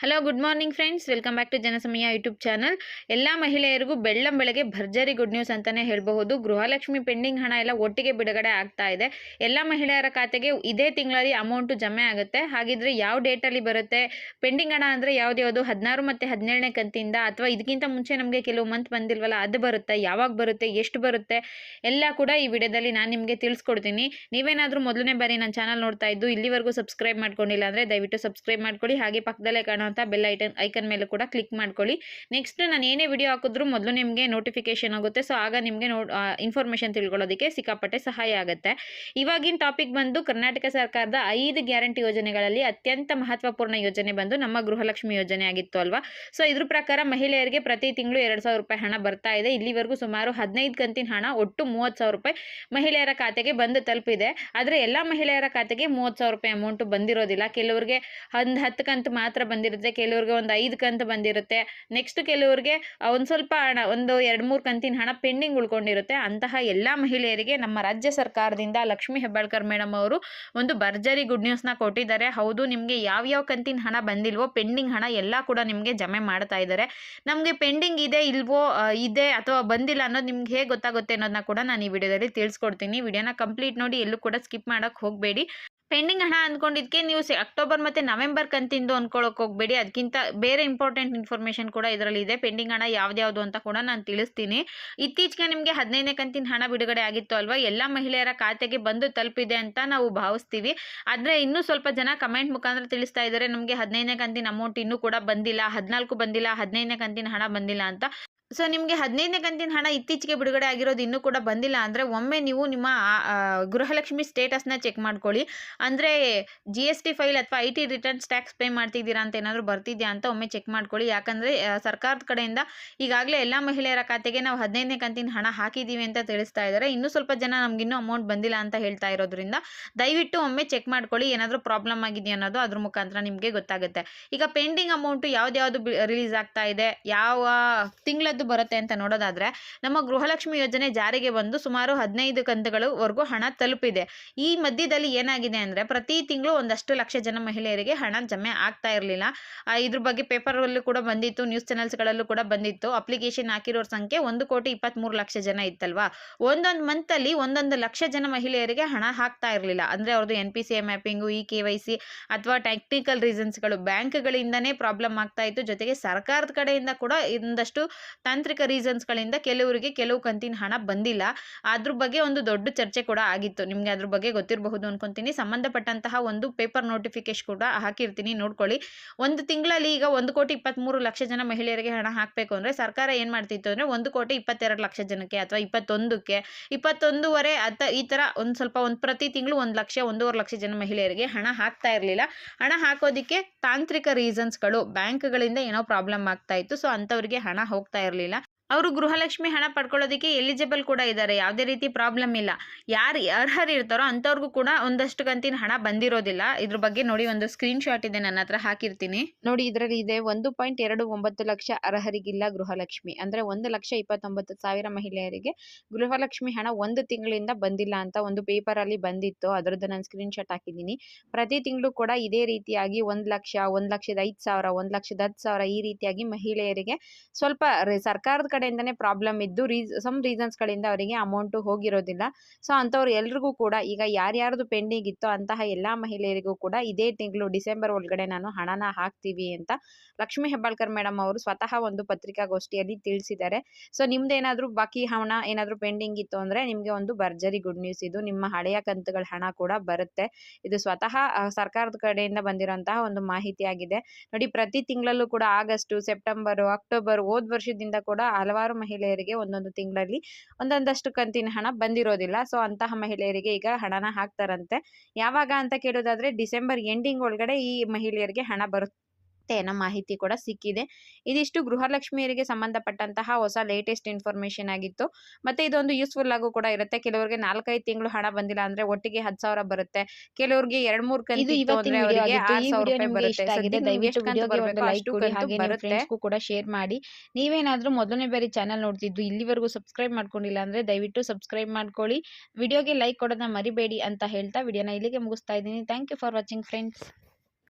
Hello good morning friends, welcome back to Janasamaya YouTube channel. ಎಲ್ಲ ಮಹಿಳೆಯರಿಗೂ ಬೆಳ್ಳಂಬೆಳಗ್ಗೆ ಭರ್ಜರಿ ಗುಡ್ ನ್ಯೂಸ್ ಅಂತಾನೆ ಹೇಳಬಹುದು. ಗೃಹಲಕ್ಷ್ಮಿ ಪೆಂಡಿಂಗ್ ಹಣ ಎಲ್ಲ ಒಟ್ಟಿಗೆ ಬಿಡುಗಡೆ ಆಗ್ತಾ ಇದೆ. ಎಲ್ಲ ಮಹಿಳೆಯರ ಖಾತೆಗೆ ಇದೇ ತಿಂಗಳಲ್ಲಿ ಅಮೌಂಟ್ ಜಮೆ ಆಗುತ್ತೆ. ಹಾಗಿದ್ರೆ ಯಾವ ಡೇಟಲ್ಲಿ ಬರುತ್ತೆ ಪೆಂಡಿಂಗ್ ಹಣ ಅಂದರೆ ಯಾವ್ದು 16 ಮತ್ತು 17ನೇ ಕಂತಿಂದ, ಅಥವಾ ಇದಕ್ಕಿಂತ ಮುಂಚೆ ನಮಗೆ ಕೆಲವು ಮಂತ್ ಬಂದಿಲ್ವಲ್ಲ ಅದು ಬರುತ್ತೆ, ಯಾವಾಗ ಬರುತ್ತೆ, ಎಷ್ಟು ಬರುತ್ತೆ ಎಲ್ಲ ಕೂಡ ಈ ವಿಡಿಯೋದಲ್ಲಿ ನಾನು ನಿಮಗೆ ತಿಳಿಸ್ಕೊಡ್ತೀನಿ. ನೀವೇನಾದರೂ ಮೊದಲನೇ ಬಾರಿ ನನ್ನ ಚಾನಲ್ ನೋಡ್ತಾ ಇದ್ದು ಇಲ್ಲಿವರೆಗೂ ಸಬ್ಸ್ಕ್ರೈಬ್ ಮಾಡ್ಕೊಂಡಿಲ್ಲ ಅಂದರೆ ದಯವಿಟ್ಟು ಸಬ್ಸ್ಕ್ರೈಬ್ ಮಾಡ್ಕೊಳ್ಳಿ. ಹಾಗೆ ಪಕ್ಕದಲ್ಲೇ ಕಾಣೋ ಬೆಲ್ ಐಕನ್ ಮೇಲೆ ಕೂಡ ಕ್ಲಿಕ್ ಮಾಡ್ಕೊಳ್ಳಿ. ನೆಕ್ಸ್ಟ್ ನಾನು ಏನೇ ವಿಡಿಯೋ ಹಾಕಿದ್ರು ಮೊದಲು ನಿಮಗೆ ನೋಟಿಫಿಕೇಶನ್ ಆಗುತ್ತೆ. ಸೊ ಆಗ ನಿಮಗೆ ಇನ್ಫಾರ್ಮೇಶನ್ ತಿಳ್ಕೊಳ್ಳೋದಕ್ಕೆ ಸಿಕ್ಕಾಪಟ್ಟೆ ಸಹಾಯ ಆಗುತ್ತೆ. ಇವಾಗಿನ ಟಾಪಿಕ್ ಬಂದು ಕರ್ನಾಟಕ ಸರ್ಕಾರದ 5 ಗ್ಯಾರಂಟಿ ಯೋಜನೆಗಳಲ್ಲಿ ಅತ್ಯಂತ ಮಹತ್ವಪೂರ್ಣ ಯೋಜನೆ ಬಂದು ನಮ್ಮ ಗೃಹಲಕ್ಷ್ಮಿ ಯೋಜನೆ ಆಗಿತ್ತು ಅಲ್ವಾ. ಸೊ ಇದ್ರ ಪ್ರಕಾರ ಮಹಿಳೆಯರಿಗೆ ಪ್ರತಿ ತಿಂಗಳು 2,000 ರೂಪಾಯಿ ಹಣ ಬರ್ತಾ ಇದೆ. ಇಲ್ಲಿವರೆಗೂ ಸುಮಾರು 15 ಕಂತಿನ ಹಣ ಒಟ್ಟು 30,000 ರೂಪಾಯಿ ಮಹಿಳೆಯರ ಖಾತೆಗೆ ಬಂದು ತಲುಪಿದೆ. ಆದರೆ ಎಲ್ಲ ಮಹಿಳೆಯರ ಖಾತೆಗೆ 30,000 ರೂಪಾಯಿ ಅಮೌಂಟ್ ಬಂದಿರೋದಿಲ್ಲ. ಕೆಲವರಿಗೆ 10 ಕಂತು ಮಾತ್ರ ಬಂದಿರುತ್ತೆ, ಕೆಲವರಿಗೆ ಒಂದು 5 ಕಂತು ಬಂದಿರುತ್ತೆ. ನೆಕ್ಸ್ಟ್ ಕೆಲವರಿಗೆ ಒಂದು ಸ್ವಲ್ಪ ಹಣ, ಒಂದು 2-3 ಕಂತಿನ ಹಣ ಪೆಂಡಿಂಗ್ ಉಳ್ಕೊಂಡಿರುತ್ತೆ. ಅಂತಹ ಎಲ್ಲ ಮಹಿಳೆಯರಿಗೆ ನಮ್ಮ ರಾಜ್ಯ ಸರ್ಕಾರದಿಂದ ಲಕ್ಷ್ಮೀ ಹೆಬ್ಬಾಳ್ಕರ್ ಮೇಡಮ್ ಅವರು ಒಂದು ಭರ್ಜರಿ ಗುಡ್ ನ್ಯೂಸ್ನ ಕೊಟ್ಟಿದ್ದಾರೆ. ಹೌದು, ನಿಮಗೆ ಯಾವ್ಯಾವ ಕಂತಿನ ಹಣ ಬಂದಿಲ್ವೋ ಪೆಂಡಿಂಗ್ ಹಣ ಎಲ್ಲ ಕೂಡ ನಿಮಗೆ ಜಮೆ ಮಾಡ್ತಾ ಇದ್ದಾರೆ. ನಮಗೆ ಪೆಂಡಿಂಗ್ ಇದೆ ಇಲ್ವೋ, ಇದೆ ಅಥವಾ ಬಂದಿಲ್ಲ ಅನ್ನೋದು ನಿಮ್ಗೆ ಹೇಗೆ ಗೊತ್ತಾಗುತ್ತೆ ಅನ್ನೋದನ್ನ ಕೂಡ ನಾನು ಈ ವಿಡಿಯೋದಲ್ಲಿ ತಿಳಿಸ್ಕೊಡ್ತೀನಿ. ವಿಡಿಯೋನ ಕಂಪ್ಲೀಟ್ ನೋಡಿ, ಎಲ್ಲೂ ಕೂಡ ಸ್ಕಿಪ್ ಮಾಡೋಕ್ಕೆ ಹೋಗಬೇಡಿ. ಪೆಂಡಿಂಗ್ ಹಣ ಅಂದ್ಕೊಂಡಿದ್ದಕ್ಕೆ ನೀವು ಅಕ್ಟೋಬರ್ ಮತ್ತು ನವೆಂಬರ್ ಕಂತಿಂದು ಅಂದ್ಕೊಳ್ಳೋಕೆ ಹೋಗಬೇಡಿ. ಅದಕ್ಕಿಂತ ಬೇರೆ ಇಂಪಾರ್ಟೆಂಟ್ ಇನ್ಫಾರ್ಮೇಷನ್ ಕೂಡ ಇದರಲ್ಲಿ ಇದೆ. ಪೆಂಡಿಂಗ್ ಹಣ ಯಾವ್ದು ಅಂತ ಕೂಡ ನಾನು ತಿಳಿಸ್ತೀನಿ. ಇತ್ತೀಚೆಗೆ ನಿಮಗೆ 15ನೇ ಕಂತಿನ ಹಣ ಬಿಡುಗಡೆ ಆಗಿತ್ತು ಅಲ್ವಾ, ಎಲ್ಲ ಮಹಿಳೆಯರ ಖಾತೆಗೆ ಬಂದು ತಲುಪಿದೆ ಅಂತ ನಾವು ಭಾವಿಸ್ತೀವಿ. ಆದರೆ ಇನ್ನೂ ಸ್ವಲ್ಪ ಜನ ಕಮೆಂಟ್ ಮುಖಾಂತರ ತಿಳಿಸ್ತಾ ಇದ್ದಾರೆ ನಮಗೆ 15ನೇ ಕಂತಿನ ಅಮೌಂಟ್ ಇನ್ನೂ ಕೂಡ ಬಂದಿಲ್ಲ, 14 ಬಂದಿಲ್ಲ, 15ನೇ ಕಂತಿನ ಹಣ ಬಂದಿಲ್ಲ ಅಂತ. ಸೊ ನಿಮಗೆ 15ನೇ ಕಂತಿನ ಹಣ ಇತ್ತೀಚೆಗೆ ಬಿಡುಗಡೆ ಆಗಿರೋದು ಇನ್ನೂ ಕೂಡ ಬಂದಿಲ್ಲ ಅಂದರೆ ಒಮ್ಮೆ ನೀವು ನಿಮ್ಮ ಗೃಹಲಕ್ಷ್ಮಿ ಸ್ಟೇಟಸ್ನ ಚೆಕ್ ಮಾಡ್ಕೊಳ್ಳಿ. ಅಂದರೆ GST ಫೈಲ್ ಅಥವಾ IT ರಿಟರ್ನ್ಸ್ ಟ್ಯಾಕ್ಸ್ ಪೇ ಮಾಡ್ತಿದ್ದೀರಾ ಅಂತ ಏನಾದರೂ ಬರ್ತಿದ್ಯಾ ಅಂತ ಒಮ್ಮೆ ಚೆಕ್ ಮಾಡ್ಕೊಳ್ಳಿ. ಯಾಕಂದರೆ ಸರ್ಕಾರದ ಕಡೆಯಿಂದ ಈಗಾಗಲೇ ಎಲ್ಲ ಮಹಿಳೆಯರ ಖಾತೆಗೆ ನಾವು 15ನೇ ಕಂತಿನ ಹಣ ಹಾಕಿದ್ದೀವಿ ಅಂತ ತಿಳಿಸ್ತಾ ಇದ್ದಾರೆ. ಇನ್ನೂ ಸ್ವಲ್ಪ ಜನ ನಮಗಿನ್ನೂ ಅಮೌಂಟ್ ಬಂದಿಲ್ಲ ಅಂತ ಹೇಳ್ತಾ ಇರೋದ್ರಿಂದ ದಯವಿಟ್ಟು ಒಮ್ಮೆ ಚೆಕ್ ಮಾಡ್ಕೊಳ್ಳಿ. ಏನಾದರೂ ಪ್ರಾಬ್ಲಮ್ ಆಗಿದೆಯಾ ಅನ್ನೋದು ಅದ್ರ ಮುಖಾಂತರ ನಿಮಗೆ ಗೊತ್ತಾಗುತ್ತೆ. ಈಗ ಪೆಂಡಿಂಗ್ ಅಮೌಂಟು ಯಾವ್ದು ರಿಲೀಸ್ ಆಗ್ತಾ ಇದೆ, ಯಾವ ತಿಂಗಳದ್ದು ಬರುತ್ತೆ ಅಂತ ನೋಡೋದಾದ್ರೆ, ನಮ್ಮ ಗೃಹಲಕ್ಷ್ಮಿ ಯೋಜನೆ ಜಾರಿಗೆ ಬಂದು ಸುಮಾರು 15 ಕಂತುಗಳವರೆಗೂ ಹಣ ತಲುಪಿದೆ. ಈ ಮಧ್ಯದಲ್ಲಿ ಏನಾಗಿದೆ ಅಂದ್ರೆ ಪ್ರತಿ ತಿಂಗಳು ಒಂದಷ್ಟು ಲಕ್ಷ ಜನ ಮಹಿಳೆಯರಿಗೆ ಹಣ ಜಮೆ ಆಗ್ತಾ ಇರಲಿಲ್ಲ. ಇದ್ರ ಬಗ್ಗೆ ಪೇಪರ್ ಅಲ್ಲೂ ಕೂಡ ಬಂದಿತ್ತು, ನ್ಯೂಸ್ ಚಾನೆಲ್ಸ್ಗಳಲ್ಲೂ ಕೂಡ ಬಂದಿತ್ತು. ಅಪ್ಲಿಕೇಶನ್ ಹಾಕಿರೋರ ಸಂಖ್ಯೆ 1,23,00,000 ಜನ ಇತ್ತಲ್ವಾ. ಒಂದೊಂದು ಮಂತ್ ಅಲ್ಲಿ 1 ಲಕ್ಷ ಜನ ಮಹಿಳೆಯರಿಗೆ ಹಣ ಹಾಕ್ತಾ ಇರಲಿಲ್ಲ. ಅಂದ್ರೆ ಅವ್ರದ್ದು NPCI ಮ್ಯಾಪಿಂಗು, KYC ಅಥವಾ ಟೆಕ್ನಿಕಲ್ ರೀಸನ್ಸ್ಗಳು, ಬ್ಯಾಂಕ್ಗಳಿಂದನೇ ಪ್ರಾಬ್ಲಮ್ ಆಗ್ತಾ ಇತ್ತು. ಜೊತೆಗೆ ಸರ್ಕಾರದ ಕಡೆಯಿಂದ ಕೂಡ ಒಂದಷ್ಟು ತಾಂತ್ರಿಕ ರೀಸನ್ಸ್ಗಳಿಂದ ಕೆಲವರಿಗೆ ಕೆಲವು ಕಂತಿನ ಹಣ ಬಂದಿಲ್ಲ. ಅದ್ರ ಬಗ್ಗೆ ಒಂದು ದೊಡ್ಡ ಚರ್ಚೆ ಕೂಡ ಆಗಿತ್ತು. ನಿಮಗೆ ಅದ್ರ ಬಗ್ಗೆ ಗೊತ್ತಿರಬಹುದು ಅನ್ಕೊಂತೀನಿ. ಸಂಬಂಧಪಟ್ಟಂತಹ ಒಂದು ಪೇಪರ್ ನೋಟಿಫಿಕೇಶನ್ ಕೂಡ ಹಾಕಿರ್ತೀನಿ, ನೋಡ್ಕೊಳ್ಳಿ. ಒಂದು ತಿಂಗಳಲ್ಲಿ ಈಗ 1,23,00,000 ಜನ ಮಹಿಳೆಯರಿಗೆ ಹಣ ಹಾಕಬೇಕು ಅಂದರೆ ಸರ್ಕಾರ ಏನು ಮಾಡ್ತಿತ್ತು ಅಂದರೆ 1,22,00,000 ಜನಕ್ಕೆ ಅಥವಾ 21ಕ್ಕೆ 21.5 ಈ ಥರ ಒಂದು ಸ್ವಲ್ಪ ಪ್ರತಿ ತಿಂಗಳು 1 ಲಕ್ಷ 1.5 ಲಕ್ಷ ಜನ ಮಹಿಳೆಯರಿಗೆ ಹಣ ಹಾಕ್ತಾ ಇರಲಿಲ್ಲ. ಹಣ ಹಾಕೋದಕ್ಕೆ ತಾಂತ್ರಿಕ ರೀಸನ್ಸ್ಗಳು, ಬ್ಯಾಂಕ್ಗಳಿಂದ ಏನೋ ಪ್ರಾಬ್ಲಮ್ ಆಗ್ತಾ ಇತ್ತು. ಸೊ ಅಂಥವ್ರಿಗೆ ಹಣ ಹೋಗ್ತಾ ಇರಲಿಲ್ಲ. ಅವರು ಗೃಹಲಕ್ಷ್ಮಿ ಹಣ ಪಡ್ಕೊಳ್ಳೋದಕ್ಕೆ ಎಲಿಜಿಬಲ್ ಕೂಡ ಇದ್ದಾರೆ, ಯಾವುದೇ ರೀತಿ ಪ್ರಾಬ್ಲಮ್ ಇಲ್ಲ. ಯಾರು ಅರ್ಹರು ಇರ್ತಾರೋ ಅಂಥವ್ರಿಗೂ ಕೂಡ ಒಂದಷ್ಟು ಕಂತಿನ ಹಣ ಬಂದಿರೋದಿಲ್ಲ. ಇದ್ರ ಬಗ್ಗೆ ನೋಡಿ, ಒಂದು ಸ್ಕ್ರೀನ್ ಶಾಟ್ ಇದೆ, ನನ್ನ ಹತ್ರ ಹಾಕಿರ್ತೀನಿ ನೋಡಿ. ಇದರಲ್ಲಿ ಇದೆ 1.29 ಲಕ್ಷ ಅರ್ಹರಿಗಿಲ್ಲ ಗೃಹಲಕ್ಷ್ಮಿ. ಅಂದರೆ 1,29,000 ಮಹಿಳೆಯರಿಗೆ ಗೃಹಲಕ್ಷ್ಮಿ ಹಣ ಒಂದು ತಿಂಗಳಿಂದ ಬಂದಿಲ್ಲ ಅಂತ ಒಂದು ಪೇಪರ್ ಅಲ್ಲಿ ಬಂದಿತ್ತು. ಅದರದ್ದು ನಾನು ಸ್ಕ್ರೀನ್ ಶಾಟ್ ಹಾಕಿದ್ದೀನಿ. ಪ್ರತಿ ತಿಂಗಳು ಕೂಡ ಇದೇ ರೀತಿಯಾಗಿ 1 ಲಕ್ಷ, 1,05,000, 1,10,000 ಈ ರೀತಿಯಾಗಿ ಮಹಿಳೆಯರಿಗೆ ಸ್ವಲ್ಪ ಸರ್ಕಾರದ ಕಡೆಯಿಂದನೇ ಪ್ರಾಬ್ಲಮ್ ಇದ್ದು ಸಮ್ ರೀಸನ್ಸ್ಗಳಿಂದ ಅವರಿಗೆ ಅಮೌಂಟು ಹೋಗಿರೋದಿಲ್ಲ. ಸೊ ಅಂಥವ್ರು ಎಲ್ರಿಗೂ ಕೂಡ ಈಗ ಯಾರ್ಯಾರ್ದು ಪೆಂಡಿಂಗ್ ಇತ್ತೋ ಅಂತಹ ಎಲ್ಲ ಮಹಿಳೆಯರಿಗೂ ಕೂಡ ಇದೇ ತಿಂಗಳು ಡಿಸೆಂಬರ್ ಒಳಗಡೆ ನಾನು ಹಣನ ಹಾಕ್ತೀವಿ ಅಂತ ಲಕ್ಷ್ಮೀ ಹೆಬ್ಬಾಳ್ಕರ್ ಮೇಡಮ್ ಅವರು ಸ್ವತಃ ಒಂದು ಪತ್ರಿಕಾಗೋಷ್ಠಿಯಲ್ಲಿ ತಿಳಿಸಿದ್ದಾರೆ. ಸೊ ನಿಮ್ದೇನಾದರೂ ಬಾಕಿ ಹಣ ಏನಾದರೂ ಪೆಂಡಿಂಗ್ ಇತ್ತು ಅಂದರೆ ನಿಮಗೆ ಒಂದು ಭರ್ಜರಿ ಗುಡ್ ನ್ಯೂಸ್ ಇದು. ನಿಮ್ಮ ಹಳೆಯ ಕಂತುಗಳ ಹಣ ಕೂಡ ಬರುತ್ತೆ. ಇದು ಸ್ವತಃ ಸರ್ಕಾರದ ಕಡೆಯಿಂದ ಬಂದಿರೋಂತಹ ಒಂದು ಮಾಹಿತಿ ಆಗಿದೆ ನೋಡಿ. ಪ್ರತಿ ತಿಂಗಳಲ್ಲೂ ಕೂಡ ಆಗಸ್ಟ್, ಸೆಪ್ಟೆಂಬರ್, ಅಕ್ಟೋಬರ್ ಹೋದ ವರ್ಷದಿಂದ ಕೂಡ ಹಲವಾರು ಮಹಿಳೆಯರಿಗೆ ಒಂದೊಂದು ತಿಂಗಳಲ್ಲಿ ಒಂದೊಂದಷ್ಟು ಕಂತಿನ ಹಣ ಬಂದಿರೋದಿಲ್ಲ. ಸೊ ಅಂತಹ ಮಹಿಳೆಯರಿಗೆ ಈಗ ಹಣನ ಹಾಕ್ತಾರಂತೆ. ಯಾವಾಗ ಅಂತ ಕೇಳೋದಾದ್ರೆ ಡಿಸೆಂಬರ್ ಎಂಡಿಂಗ್ ಒಳಗಡೆ ಈ ಮಹಿಳೆಯರಿಗೆ ಹಣ ಬರುತ್ತೆ ಅನ್ನೋ ಮಾಹಿತಿ ಕೂಡ ಸಿಕ್ಕಿದೆ. ಇದಿಷ್ಟು ಗೃಹಲಕ್ಷ್ಮಿಯರಿಗೆ ಸಂಬಂಧಪಟ್ಟಂತಹ ಹೊಸ ಲೇಟೆಸ್ಟ್ ಇನ್ಫಾರ್ಮೇಶನ್ ಆಗಿತ್ತು. ಮತ್ತೆ ಇದೊಂದು ಯೂಸ್ಫುಲ್ ಆಗು ಕೂಡ ಇರುತ್ತೆ. ಕೆಲವರಿಗೆ 4-5 ತಿಂಗಳು ಹಣ ಬಂದಿಲ್ಲ ಅಂದ್ರೆ ಒಟ್ಟಿಗೆ 10,000 ಬರುತ್ತೆ. ಕೆಲವರಿಗೆ 2-3 ಕಂತು ಇತ್ತು ಅಂದ್ರೆ ಅವರಿಗೆ 6,000 ರೂಪಾಯಿ ಬರುತ್ತೆ. ದಯವಿಟ್ಟು ವಿಡಿಯೋಗೆ ಒಂದು ಲೈಕ್ ಕೊಡಿ, ಹಾಗೆ ನಿಮ್ಮ ಫ್ರೆಂಡ್ಸ್ಗೂ ಕೂಡ ಶೇರ್ ಮಾಡಿ. ನೀವೇನಾದ್ರೂ ಮೊದಲನೇ ಬಾರಿ ಚಾನಲ್ ನೋಡ್ತಿದ್ದು ಇಲ್ಲಿವರೆಗೂ ಸಬ್ಸ್ಕ್ರೈಬ್ ಮಾಡ್ಕೊಂಡಿಲ್ಲ ಅಂದ್ರೆ ದಯವಿಟ್ಟು ಸಬ್ಸ್ಕ್ರೈಬ್ ಮಾಡ್ಕೊಳ್ಳಿ. ವಿಡಿಯೋಗೆ ಲೈಕ್ ಕೊಡೋದನ್ನ ಮರಿಬೇಡಿ ಅಂತ ಹೇಳ್ತಾ ವಿಡಿಯೋನ ಇಲ್ಲಿಗೆ ಮುಗಿಸ್ತಾ ಇದ್ದೀನಿ. Thank you for watching friends.